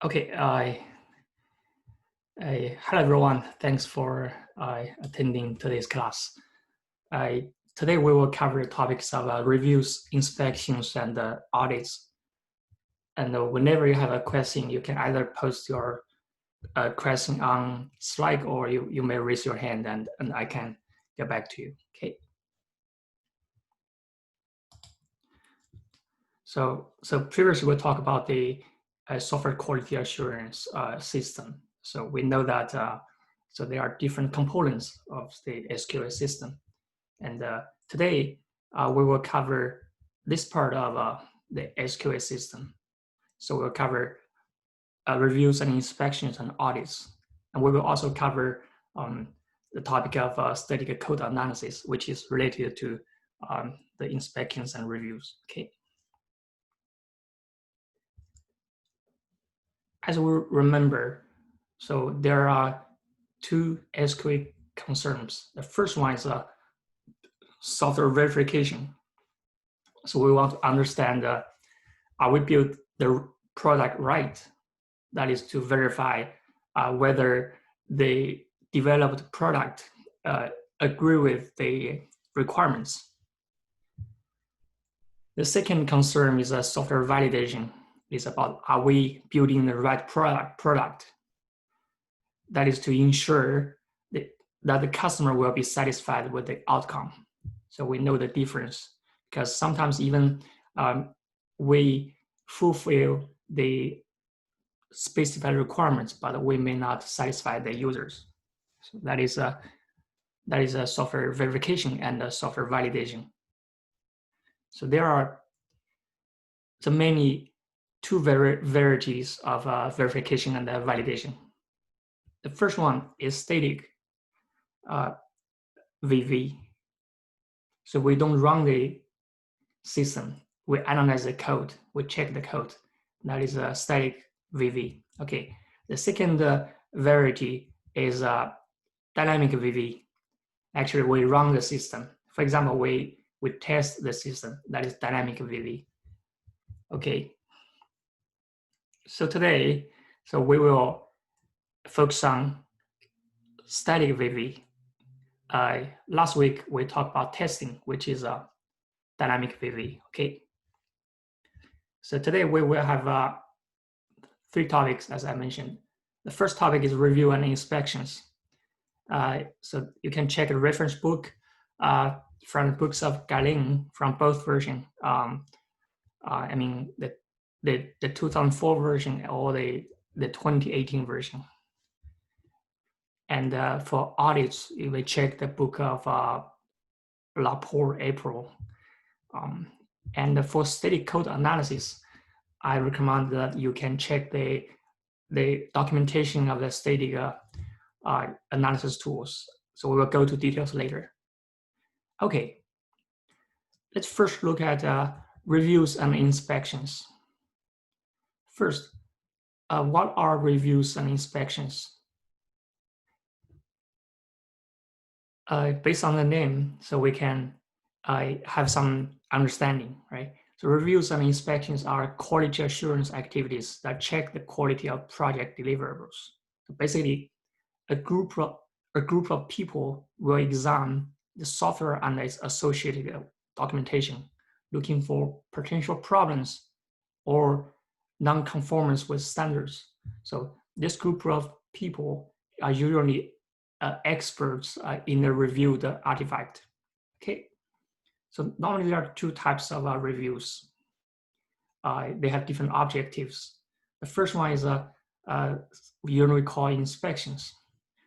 Okay, hello everyone. Thanks for attending today's class. Today we will cover topics of reviews, inspections, and audits. And whenever you have a question, you can either post your question on Slack or you may raise your hand and I can get back to you. Okay. So previously we talked about the software quality assurance system. So we know that so there are different components of the SQL system. And today we will cover this part of the SQL system. So we'll cover reviews and inspections and audits. And we will also cover the topic of static code analysis, which is related to the inspections and reviews. Okay. As we remember, so there are two SQL concerns. The first one is software verification. So we want to understand, are we build the product right? That is to verify whether the developed product agree with the requirements. The second concern is software validation. It's about, are we building the right product? That is to ensure that the customer will be satisfied with the outcome. So we know the difference, because sometimes even we fulfill the specified requirements, but we may not satisfy the users. So that is a software verification and a software validation. So there are so many two varieties of verification and validation. The first one is static VV. So we don't run the system. We analyze the code. We check the code. That is a static VV. Okay. The second variety is dynamic VV. Actually, we run the system. For example, we test the system. That is dynamic VV. Okay. So today, so we will focus on static VV. Last week we talked about testing, which is a dynamic VV. Okay. So today we will have three topics, as I mentioned. The first topic is review and inspections. So you can check a reference book from the books of Galin from both versions. I mean the 2004 version or the 2018 version. And for audits, you will check the book of Laporte April. And for static code analysis, I recommend that you can check the documentation of the static analysis tools. So we will go to details later. Okay, let's first look at reviews and inspections. First, what are reviews and inspections? Based on the name, so we can have some understanding, right? So reviews and inspections are quality assurance activities that check the quality of project deliverables. So basically, a group of people will examine the software and its associated documentation, looking for potential problems or non-conformance with standards. So this group of people are usually experts in the reviewed artifact. Okay, so normally there are two types of reviews. They have different objectives. The first one is we usually call inspections.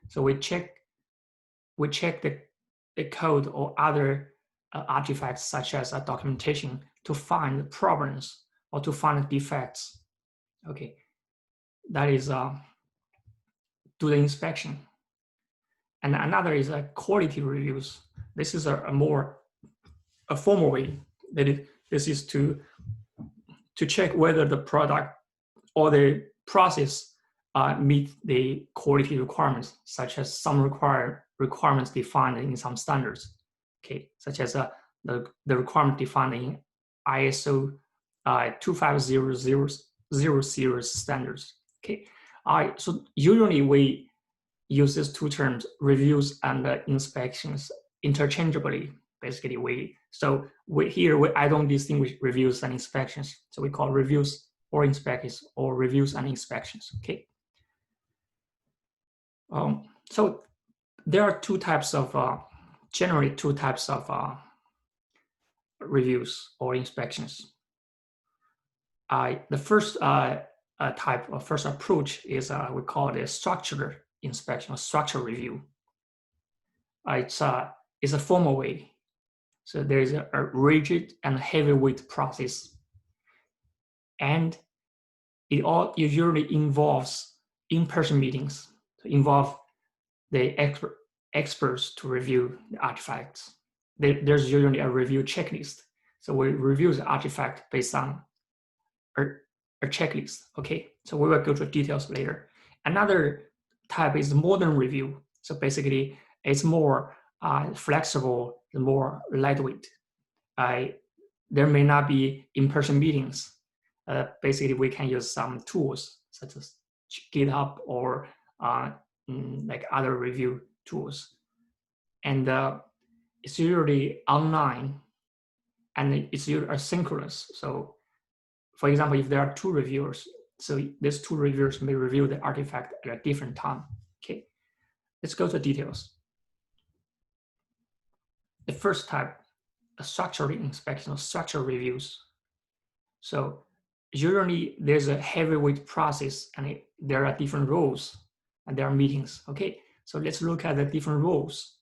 So we check the code or other artifacts such as documentation to find problems or to find defects. Okay, that is do the inspection. And another is quality reviews. This is a more formal way. This is to check whether the product or the process meet the quality requirements, such as some requirements defined in some standards. Okay, such as the requirement defined in ISO 25000 series standards. Okay. All right. So usually we use these two terms, reviews and inspections, interchangeably. Basically, I don't distinguish reviews and inspections. So we call reviews or inspections, or reviews and inspections. Okay. So there are generally two types of reviews or inspections. The first first approach is we call it a structured inspection, or structured review. It's a formal way. So there is a rigid and heavyweight process, and it usually involves in-person meetings to involve the experts to review the artifacts. There's usually a review checklist. So we review the artifact based on a checklist. Okay, so we will go to details later. Another type is modern review. So basically, it's more flexible, more lightweight. There may not be in-person meetings. Basically, we can use some tools such as GitHub or like other review tools. And it's usually online, and it's usually asynchronous. So for example, if there are two reviewers, so these two reviewers may review the artifact at a different time. Okay, let's go to details. The first type, a structured inspection, or structured reviews. So usually there's a heavyweight process, and there are different roles, and there are meetings. Okay, so let's look at the different roles.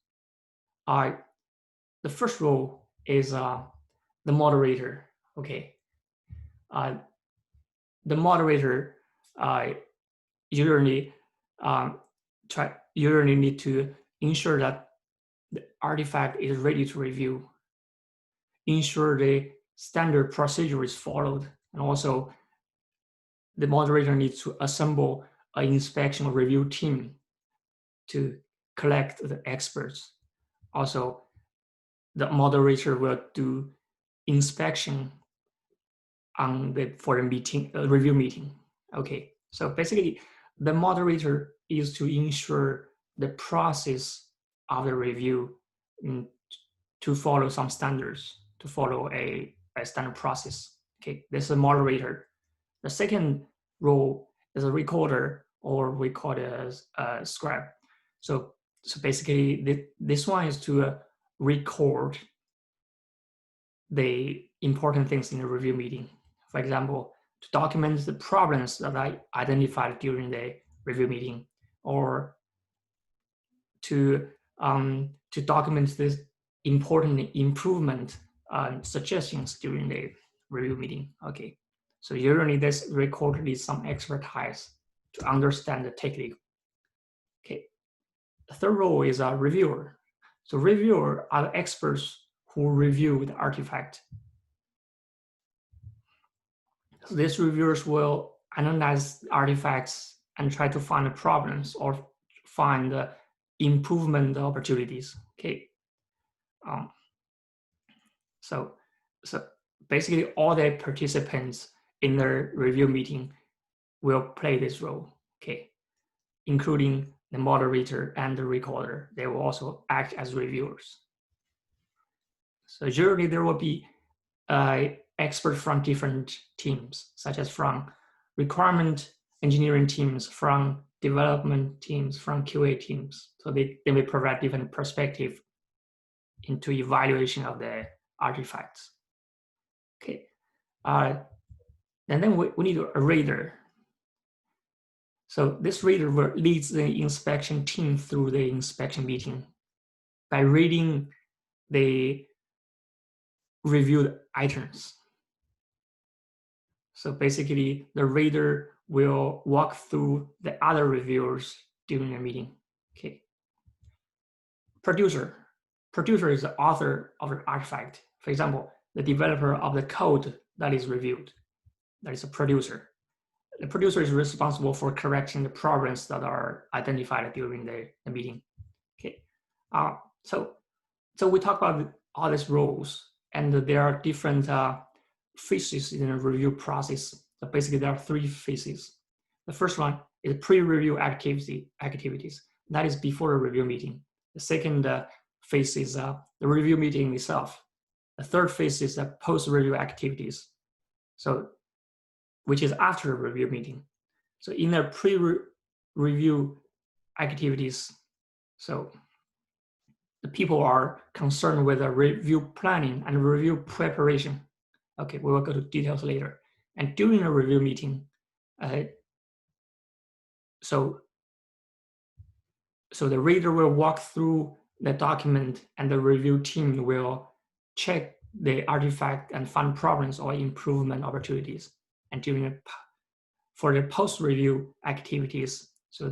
The first role is the moderator. Okay, the moderator usually need to ensure that the artifact is ready to review, ensure the standard procedure is followed, and also the moderator needs to assemble an inspection or review team to collect the experts. Also, the moderator will do inspection for the meeting, review meeting. Okay, so basically, the moderator is to ensure the process of the review to follow some standards, to follow a standard process. Okay, this is a moderator. The second role is a recorder, or we call it as a scribe. So basically, this one is to record the important things in the review meeting. For example, to document the problems that I identified during the review meeting, or to document this important improvement suggestions during the review meeting. Okay, so usually this record needs some expertise to understand the technique. Okay, the third role is a reviewer. So reviewer are the experts who review the artifact. So these reviewers will analyze artifacts and try to find the problems or find the improvement opportunities. Okay. So basically all the participants in the review meeting will play this role, okay, including the moderator and the recorder. They will also act as reviewers. So usually there will be experts from different teams, such as from requirement engineering teams, from development teams, from QA teams. So they may provide different perspective into evaluation of the artifacts. Okay, and then we need a rater. So this rater leads the inspection team through the inspection meeting by reading the reviewed items. So basically, the rater will walk through the other reviewers during the meeting. Okay. Producer is the author of the artifact. For example, the developer of the code that is reviewed. That is a producer. The producer is responsible for correcting the problems that are identified during the meeting. Okay. So we talk about all these roles, and there are different phases in the review process. So basically, there are three phases. The first one is pre-review activities. That is before the review meeting. The second phase is the review meeting itself. The third phase is the post-review activities, so which is after the review meeting. So in the pre-review activities, so the people are concerned with the review planning and review preparation. Okay, we will go to details later. And during the review meeting, so the reader will walk through the document and the review team will check the artifact and find problems or improvement opportunities. And for the post-review activities, so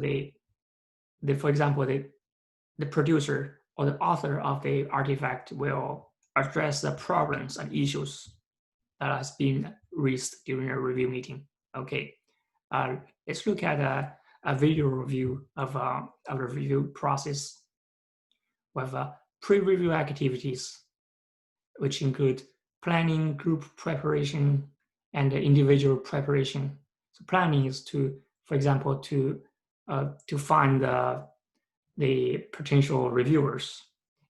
for example, the producer or the author of the artifact will address the problems and issues that has been raised during a review meeting. Okay, let's look at a video review of the review process. We have pre-review activities, which include planning, group preparation, and individual preparation. So planning is for example, to find the potential reviewers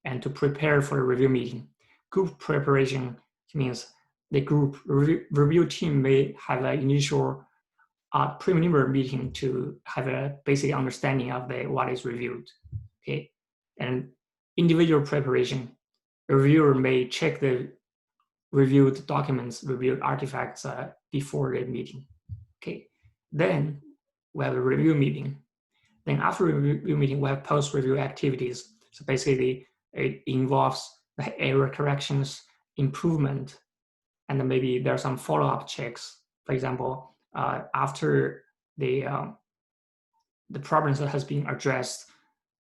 and to prepare for the review meeting. Group preparation means the group review team may have an initial preliminary meeting to have a basic understanding of what is reviewed. Okay, and individual preparation, the reviewer may check the reviewed documents, reviewed artifacts before the meeting. Okay, then we have a review meeting. Then after review meeting, we have post-review activities. So basically, it involves the error corrections, improvement, and then maybe there are some follow-up checks. For example, after the problems that has been addressed,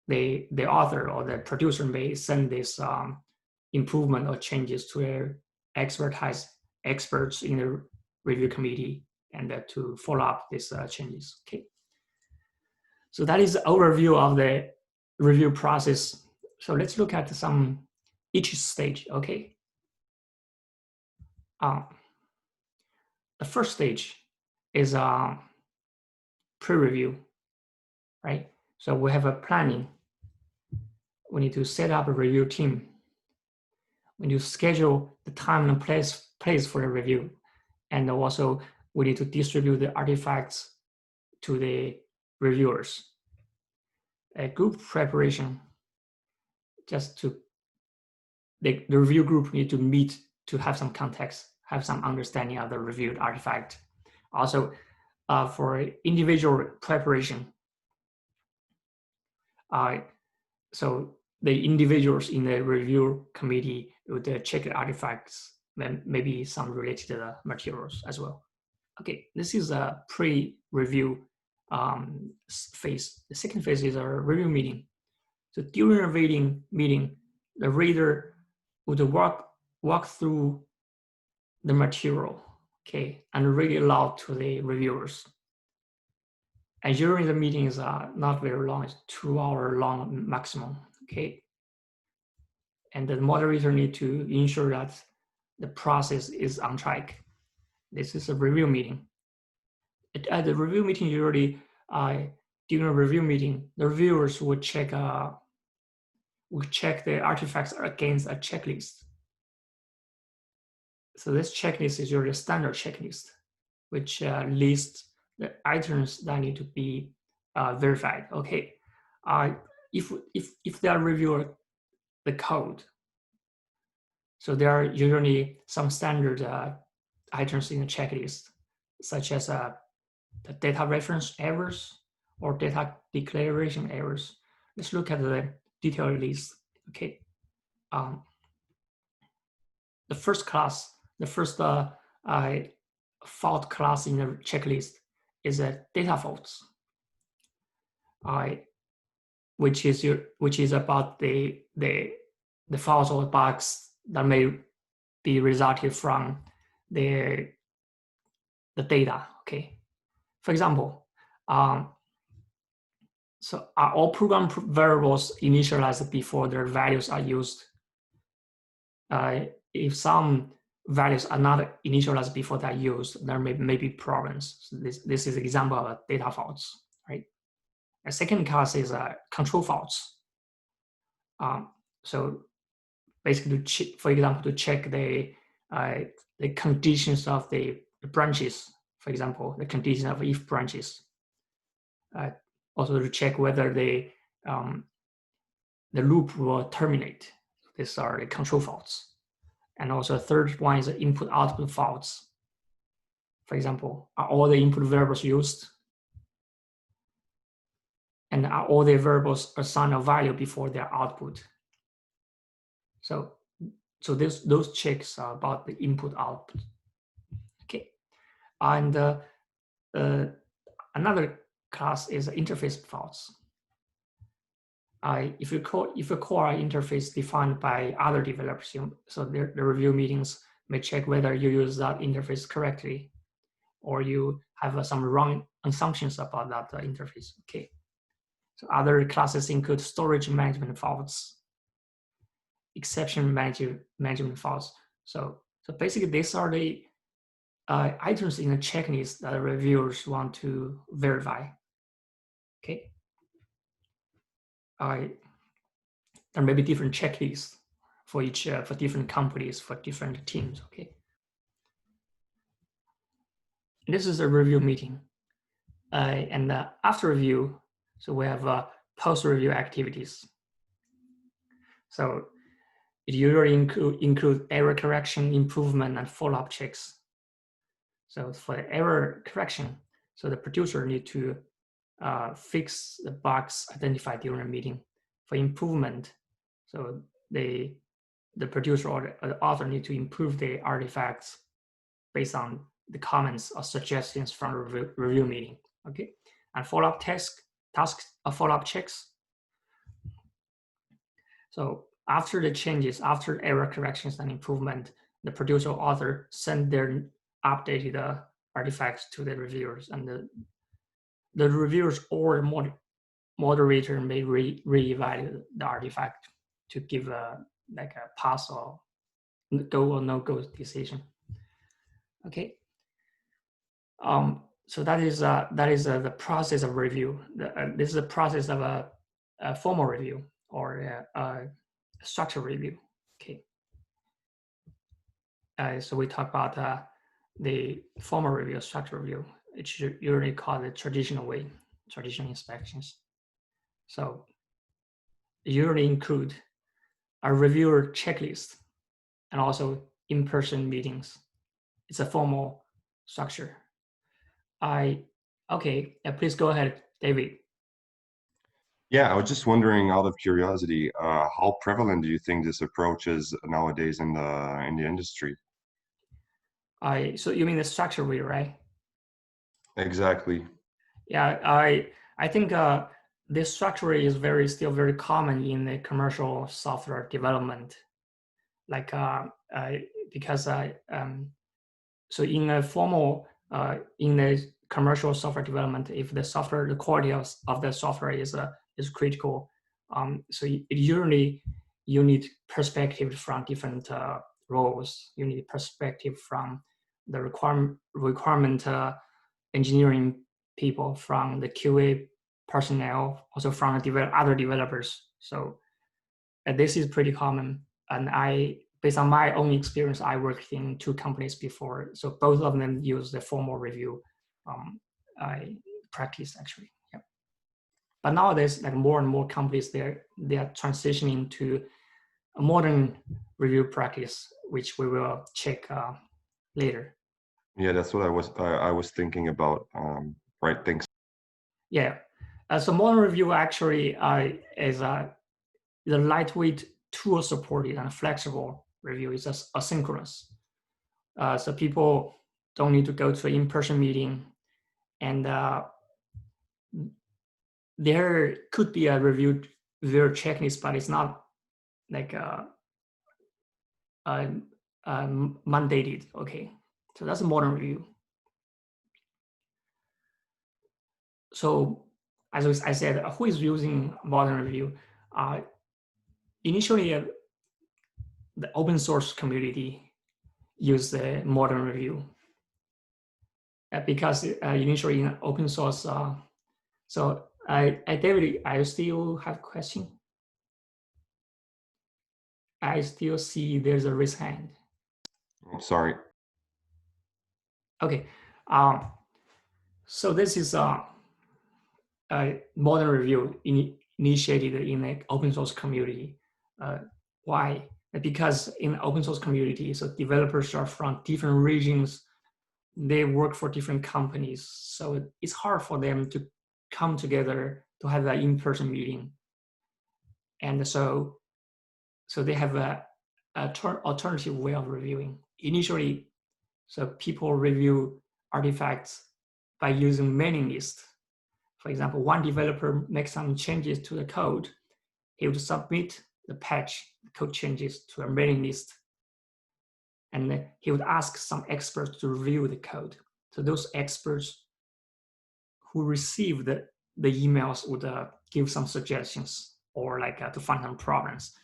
the author or the producer may send this improvement or changes to their experts in the review committee and to follow up these changes. Okay. So that is the overview of the review process. So let's look at each stage. Okay. The first stage is pre-review, right? So we have a planning. We need to set up a review team. We need to schedule the time and place for the review. And also we need to distribute the artifacts to the reviewers. A group preparation, the review group need to meet to have some context, have some understanding of the reviewed artifact. Also, for individual preparation, so the individuals in the review committee would check the artifacts, maybe some related materials as well. Okay, this is a pre-review phase. The second phase is a review meeting. So during a reading meeting, the reader would walk through the material, okay, and read it aloud to the reviewers. And during the meetings are not very long, it's 2 hour long maximum, okay? And the moderator need to ensure that the process is on track. This is a review meeting. At the review meeting, usually during a review meeting, the reviewers would check the artifacts against a checklist. So this checklist is usually a standard checklist, which lists the items that need to be verified. Okay, if they are reviewing the code, so there are usually some standard items in the checklist, such as the data reference errors or data declaration errors. Let's look at the detailed list. Okay, the first fault class in the checklist is a data faults, which is about the faults or bugs that may be resulted from the data. Okay, for example, so are all program variables initialized before their values are used? If some values are not initialized before they're used, there may be problems. So this is an example of data faults, right? A second class is control faults. So basically, for example, to check the conditions of the branches, for example, the condition of if branches. Also to check whether the loop will terminate. These are the control faults. And also a third one is input-output faults. For example, are all the input variables used? And are all the variables assigned a value before their output? So those checks are about the input-output. Okay, and another class is interface faults. If you call an interface defined by other developers, so the review meetings may check whether you use that interface correctly, or you have some wrong assumptions about that interface. Okay. So other classes include storage management faults, exception management faults. So basically, these are the items in the checklist that reviewers want to verify. Okay. There may be different checklists for each for different companies, for different teams. Okay. This is a review meeting, and after review, so we have post-review activities. So it usually include error correction, improvement, and follow-up checks. So for the error correction, so the producer need to fix the bugs identified during a meeting. For improvement, so the producer or the author need to improve the artifacts based on the comments or suggestions from the review meeting. Okay, and follow-up follow-up checks. So after the changes, after error corrections and improvement, the producer or author send their updated artifacts to the reviewers, and the reviewers or moderator may reevaluate the artifact to give a pass or go or no go decision. Okay. So that is the process of review. This is the process of a formal review or a structured review. Okay. So we talk about the formal review, structured review. It's usually called the traditional way, traditional inspections. So it usually include a reviewer checklist and also in-person meetings. It's a formal structure. Okay, please go ahead, David. Yeah, I was just wondering, out of curiosity, how prevalent do you think this approach is nowadays in the industry? So you mean the structure way, right? Exactly. Yeah, I think this structure is still very common in the commercial software development, like because so in a formal in the commercial software development, if the quality of the software is critical, so usually you need perspective from different roles. You need perspective from the requirement engineering people, from the QA personnel, also from other developers. So this is pretty common. And based on my own experience, I worked in 2 companies before. So both of them use the formal review practice actually. Yeah. But nowadays, like more and more companies, they are transitioning to a modern review practice, which we will check later. Yeah, that's what I was thinking about. Right, thanks. Yeah. So modern review actually is a lightweight, tool supported and flexible review. Is just asynchronous. So people don't need to go to an in-person meeting, and there could be a review checklist, but it's not like mandated. Okay, so that's a modern review. So as I said, who is using modern review? Initially, the open source community use the modern review. Because initially in open source, so David, I still have question. I still see there's a raise hand. Oh, sorry. Okay, so this is a modern review initiated in the open source community. Why? Because in the open source community, so developers are from different regions, they work for different companies, so it's hard for them to come together to have an in-person meeting. And so they have a alternative way of reviewing. Initially, so people review artifacts by using mailing list. For example, one developer makes some changes to the code, he would submit the patch, the code changes to a mailing list, and he would ask some experts to review the code. So those experts who receive the emails would give some suggestions or to find some problems.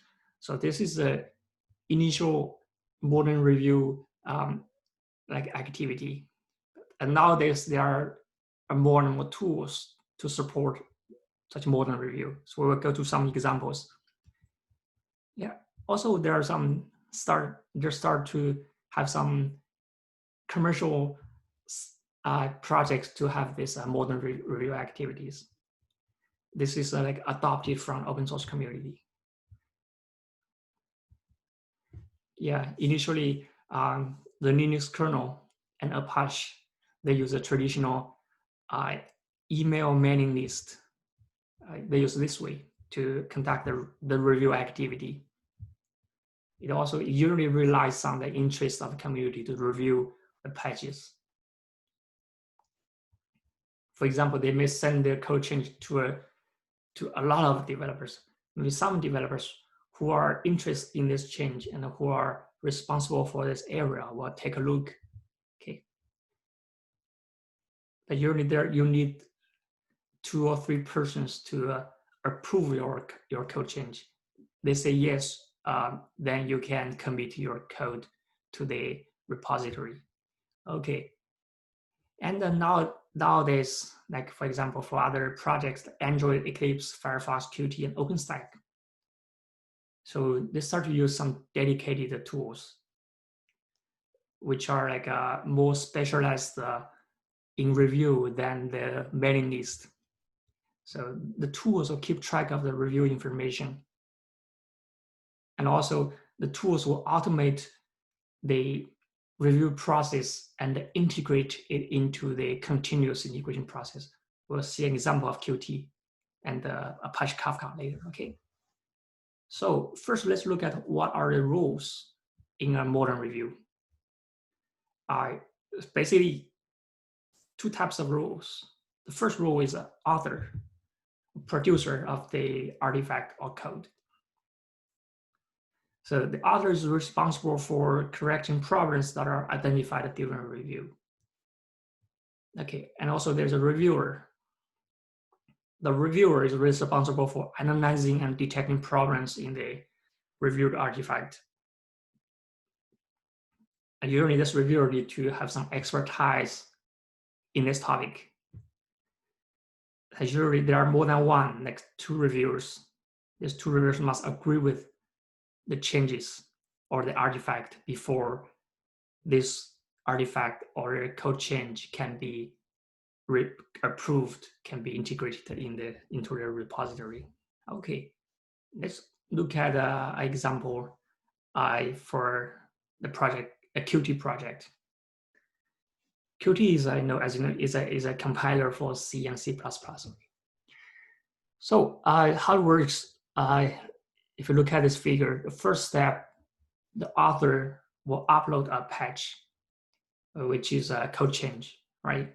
So this is the initial modern review activity. And nowadays there are more and more tools to support such modern review. So we will go to some examples. Yeah. Also, there are some start to have some commercial projects to have this modern review activities. This is adopted from open source community. Yeah, initially the Linux kernel and Apache, they use a traditional email mailing list. They use this way to conduct the review activity. It also usually relies on the interest of the community to review the patches. For example, they may send their code change to a lot of developers. Maybe some developers who are interested in this change and who are responsible for this area will take a look. Okay. But usually you need 2 or 3 persons to approve your code change. They say yes, then you can commit your code to the repository. Okay. And then nowadays, like for example, for other projects, Android, Eclipse, Firefox, Qt, and OpenStack. So they start to use some dedicated tools, which are more specialized in review than the mailing list. So the tools will keep track of the review information. And also the tools will automate the review process and integrate it into the continuous integration process. We'll see an example of Qt and Apache Kafka later, okay? So first, let's look at what are the rules in a modern review. Basically, 2 types of rules. The first rule is author, producer of the artifact or code. So the author is responsible for correcting problems that are identified during a review. Okay, and also there's a reviewer. The reviewer is responsible for analyzing and detecting problems in the reviewed artifact. And usually this reviewer needs to have some expertise in this topic. Usually there are more than one, like 2 reviewers. These 2 reviewers must agree with the changes or the artifact before this artifact or a code change can be approved, can be integrated into the repository. Okay, let's look at an example for the project, a Qt project. Qt is, as you know, is a compiler for C and C++. So how it works, if you look at this figure, the first step, the author will upload a patch, which is a code change, right?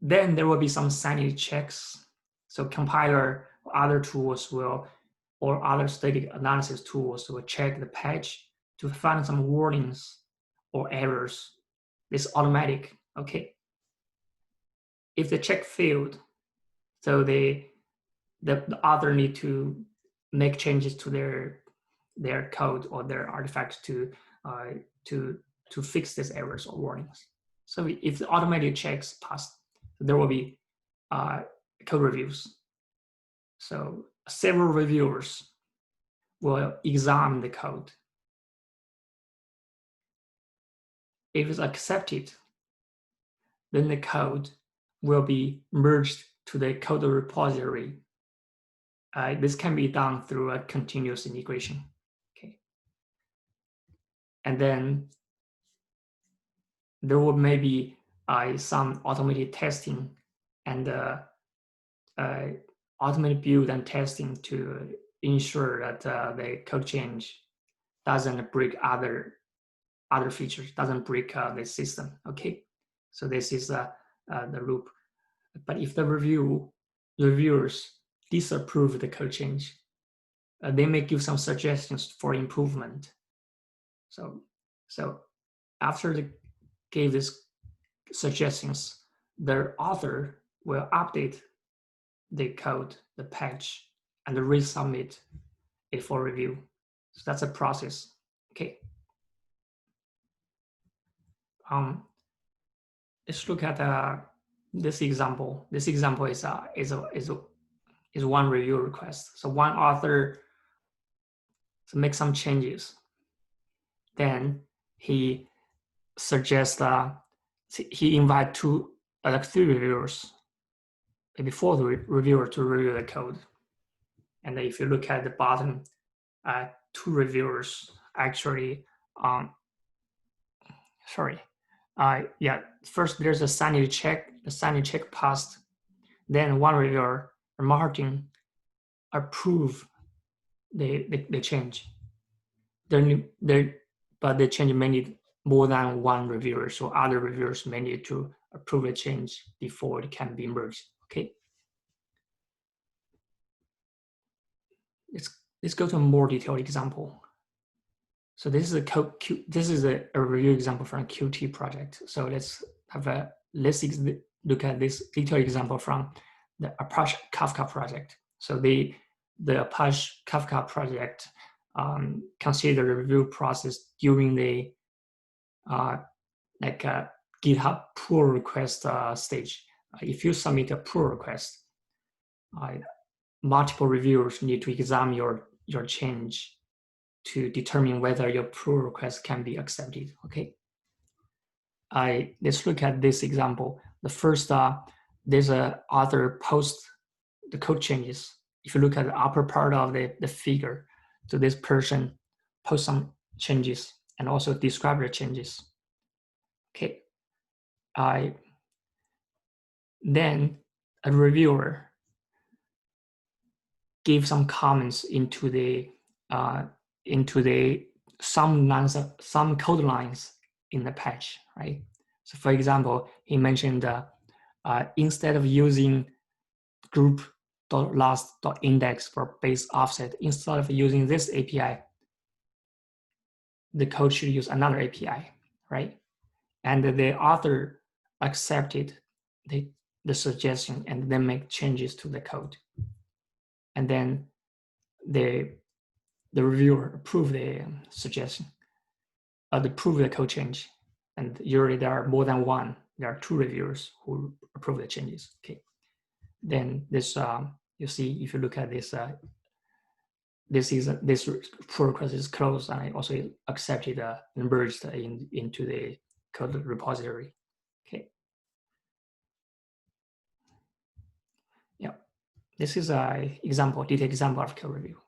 Then there will be some sanity checks. So compiler or other tools or other static analysis tools will check the patch to find some warnings or errors. It's automatic, okay? If the check failed, so the author need to make changes to their code or their artifacts to to fix these errors or warnings. So if the automated checks pass, there will be code reviews. So several reviewers will examine the code. If it's accepted, then the code will be merged to the code repository. This can be done through a continuous integration. Okay. And then there will maybe some automated testing and automated build and testing to ensure that the code change doesn't break other features, doesn't break the system. Okay, so this is the loop. But if the reviewers disapprove the code change, they may give some suggestions for improvement. So after they gave these suggestions, the author will update the code, the patch, and resubmit it for review. So that's a process. Okay. Let's look at this example. This example is one review request. So one author make some changes. Then he suggests he invite three reviewers, maybe four reviewers to review the code. And if you look at the bottom, two reviewers actually, first there's a sanity check. The sanity check passed. Then one reviewer, Martin, approve the change. But the change may need more than one reviewer, so other reviewers may need to approve the change before it can be merged. Okay. Let's go to a more detailed example. So this is a review example from a Qt project. So let's look at this detailed example from the Apache Kafka project. So the Apache Kafka project consider the review process during the GitHub pull request stage. If you submit a pull request, multiple reviewers need to examine your change to determine whether your pull request can be accepted. Okay. Let's look at this example. The first, there's a author post the code changes. If you look at the upper part of the figure, so this person posts some changes and also describe the changes. Okay. Then a reviewer gave some comments into the some code lines in the patch, right? So for example, he mentioned instead of using group.last.index for base offset, instead of using this API, the code should use another API, right? And the author accepted the suggestion and then make changes to the code. And then the reviewer approved the suggestion, approve the code change. And usually there are more than one. There are two reviewers who approve the changes. Okay. Then this, you see, if you look at this, this pull request is closed, and I also accepted and merged into the code repository. Okay. Yeah. This is a detailed example of code review.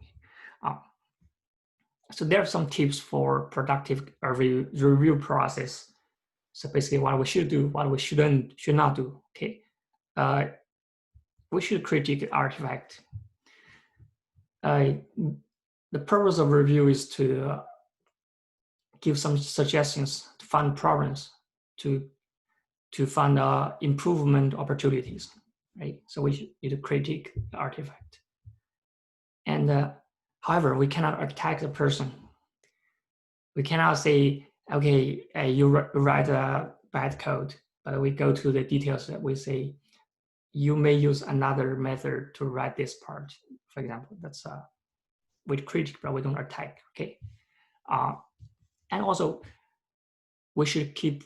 So there are some tips for productive review process. So basically what we should do, what we should not do. Okay. We should critique the artifact. The purpose of review is to give some suggestions, to find problems, to find improvement opportunities, right? So we need to critique the artifact. And however, we cannot attack the person. We cannot say, okay, you write a bad code, but we go to the details that we say, you may use another method to write this part, for example. That's we critique, but we don't attack, okay? And also, we should keep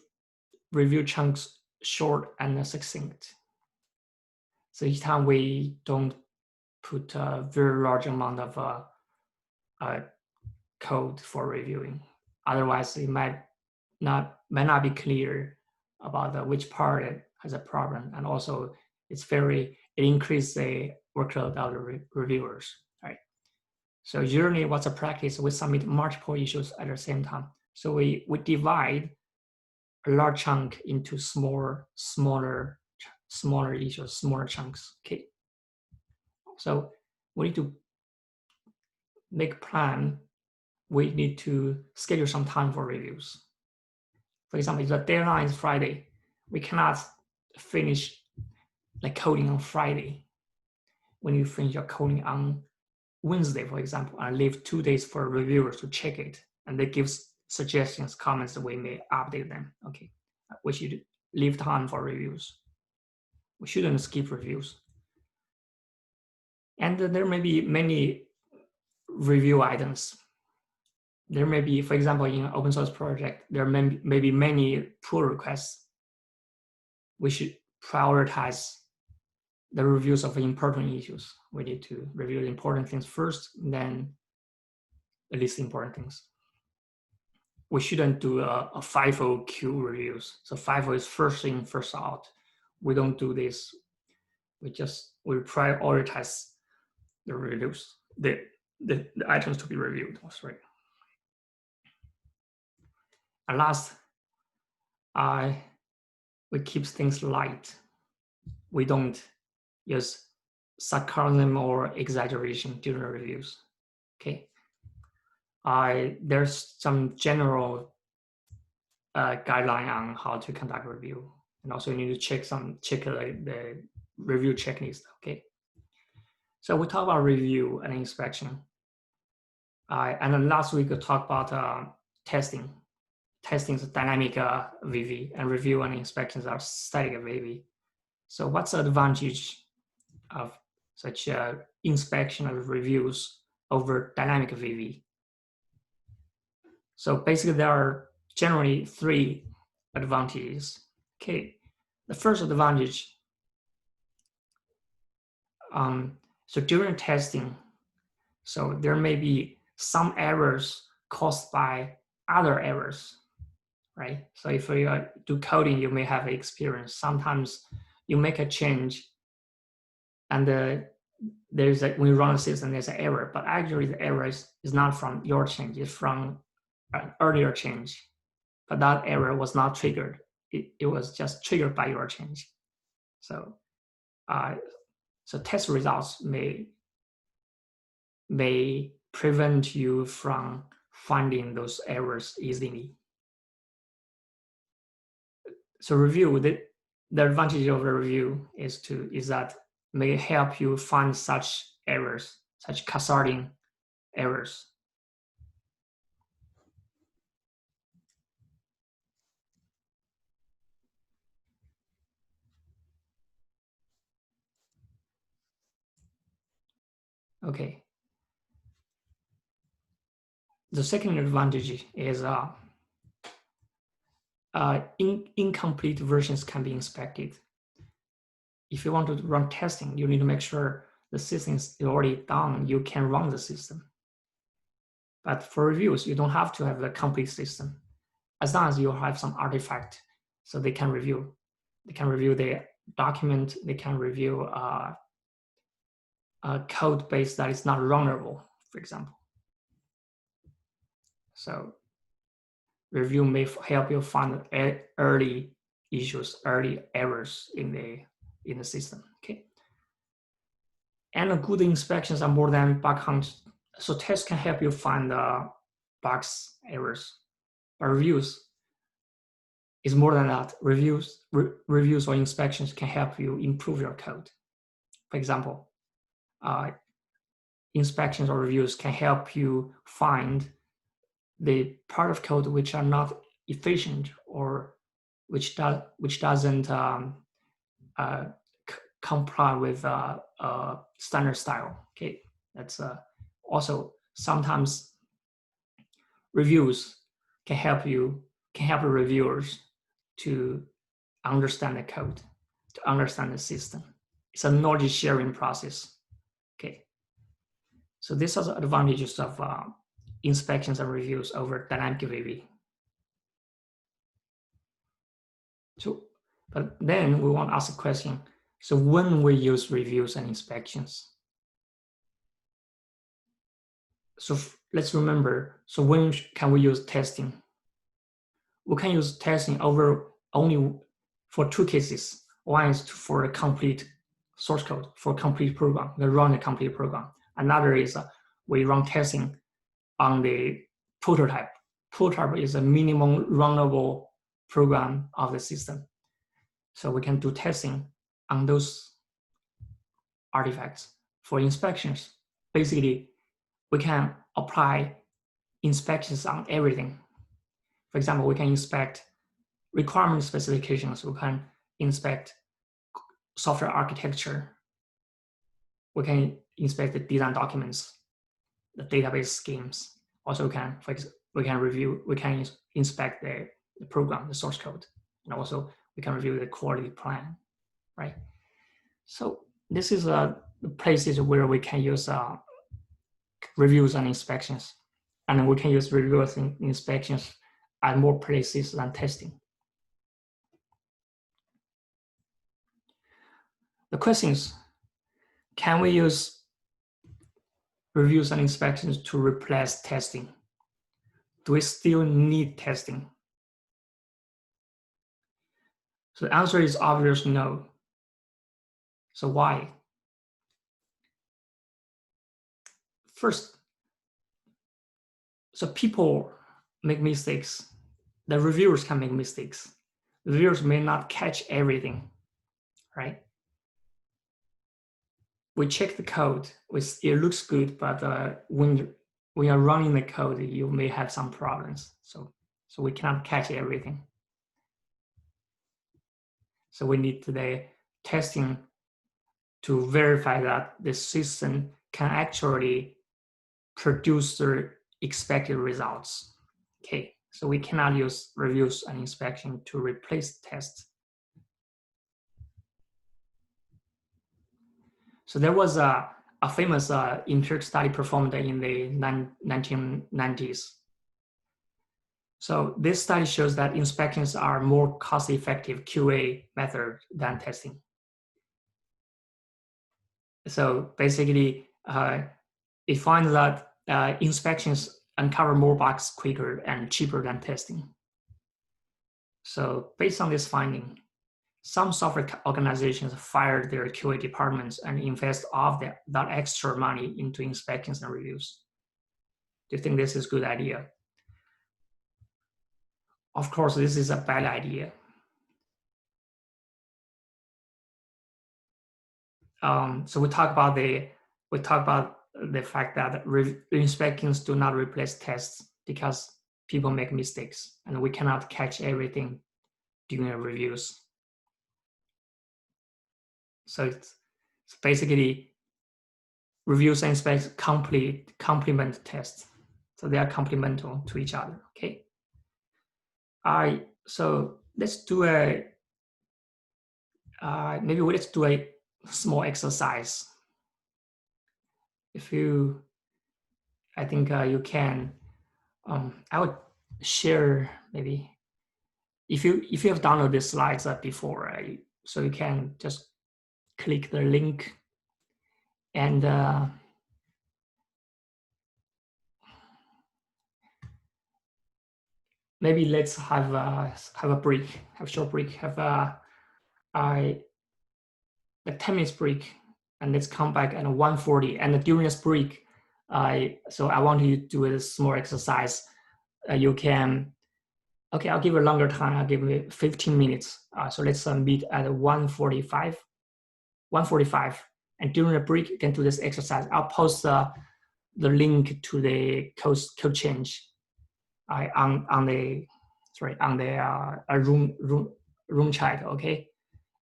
review chunks short and succinct. So each time we don't put a very large amount of code for reviewing. Otherwise, it might not be clear about which part it has a problem, and also it increases the workload of the reviewers, right? So usually, what's a practice? We submit multiple issues at the same time. So we divide a large chunk into smaller issues, smaller chunks. Okay. So we need to make a plan. We need to schedule some time for reviews. For example, if the deadline is Friday, we cannot finish like coding on Friday. When you finish your coding on Wednesday, for example, and leave 2 days for reviewers to check it, and they give suggestions, comments, we may update them. Okay, we should leave time for reviews. We shouldn't skip reviews. And there may be many review items. There may be, for example, in an open source project, there may be many pull requests. We should prioritize the reviews of important issues. We need to review the important things first, then the least important things. We shouldn't do a FIFO queue reviews. So FIFO is first in, first out. We don't do this. We prioritize the reviews, the items to be reviewed. Sorry. And last, we keep things light. We don't use sarcasm or exaggeration during reviews. Okay. There's some general guideline on how to conduct review, and also you need to check the review checklist. Okay. So we talk about review and inspection. And then last week we talked about testing. Testing is dynamic VV, and review and inspections are static VV. So what's the advantage of such inspection of reviews over dynamic VV? So basically there are generally 3 advantages. Okay, the first advantage, so during testing, so there may be some errors caused by other errors, right? So if you do coding, you may have experience. Sometimes you make a change and when you run a system, there's an error, but actually the error is not from your change, it's from an earlier change. But that error was not triggered. It was just triggered by your change. So, so test results may prevent you from finding those errors easily. So review, the advantage of a review is that may help you find such errors, such cascading errors. Okay. The second advantage is incomplete versions can be inspected. If you want to run testing, you need to make sure the system is already done. You can run the system. But for reviews, you don't have to have a complete system. As long as you have some artifact, so they can review. They can review the document. They can review a code base that is not runnerable, for example. So review may help you find early issues, early errors in the system. Okay. And good inspections are more than bug hunt. So tests can help you find bugs, errors. But reviews is more than that. Reviews or inspections can help you improve your code. For example, inspections or reviews can help you find the part of code which are not efficient or which doesn't comply with standard style. Okay, that's also sometimes reviews can help you can help reviewers to understand the code, to understand the system. It's a knowledge sharing process. Okay. So these are the advantages of inspections and reviews over dynamic VV. So, but then we want to ask a question. So when we use reviews and inspections, so let's remember, so when can we use testing? We can use testing over only for two cases. One is for a complete source code, for a complete program, we run a complete program. Another is we run testing on the prototype. Prototype is a minimum runnable program of the system. So we can do testing on those artifacts. For inspections, basically, we can apply inspections on everything. For example, we can inspect requirement specifications. We can inspect software architecture. We can inspect the design documents, the database schemes. Also, we can inspect the program, the source code, and also we can review the quality plan, right? So this is the places where we can use reviews and inspections, and we can use reviews and inspections at more places than testing. The question is, can we use reviews and inspections to replace testing? Do we still need testing? So the answer is obvious no. So why? First, so people make mistakes. The reviewers can make mistakes. The reviewers may not catch everything, right? We check the code, it looks good, but when you're running the code, you may have some problems. So we cannot catch everything. So we need the testing to verify that the system can actually produce the expected results. Okay, so we cannot use reviews and inspection to replace tests. So there was a famous empiric study performed in the 1990s. So this study shows that inspections are more cost-effective QA method than testing. So basically, it finds that inspections uncover more bugs quicker and cheaper than testing. So based on this finding, some software organizations fired their QA departments and invest all of that extra money into inspections and reviews. Do you think this is a good idea? Of course, this is a bad idea. So we talk about the fact that inspections do not replace tests because people make mistakes and we cannot catch everything during reviews. So it's basically reviews and inspections complement tests. So they are complemental to each other, okay? So let's do let's do a small exercise. I think you can, I would share maybe, if you have downloaded the slides before, so you can just click the link and maybe let's have a break, have a short break, have a 10 minutes break, and let's come back at 1:40. And during this break, so I want you to do a small exercise. You can, okay, I'll give a longer time. I'll give it 15 minutes. So let's meet at 1:45. And during the break, you can do this exercise. I'll post the link to the code change on the room chat. Okay,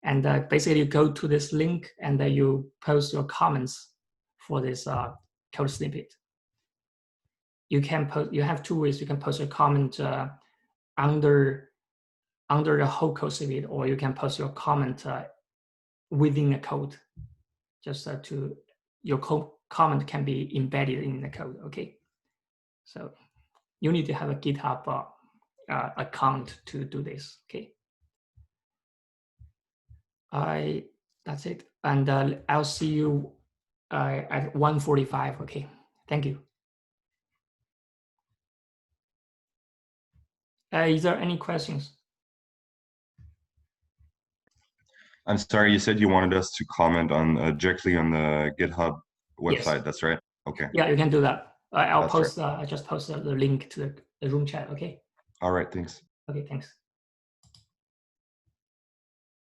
and basically you go to this link and you post your comments for this code snippet. You can post. You have two ways. You can post a comment under the whole code snippet, or you can post your comment within the code, just to your comment can be embedded in the code. Okay, so you need to have a GitHub account to do this. Okay, that's it, and I'll see you at 1:45. Okay, thank you. Is there any questions? I'm sorry, you said you wanted us to comment on directly on the GitHub website. Yes. That's right. Okay. Yeah, you can do that. I'll That's post. right. I just posted the link to the room chat. Okay. All right. Thanks. Okay. Thanks.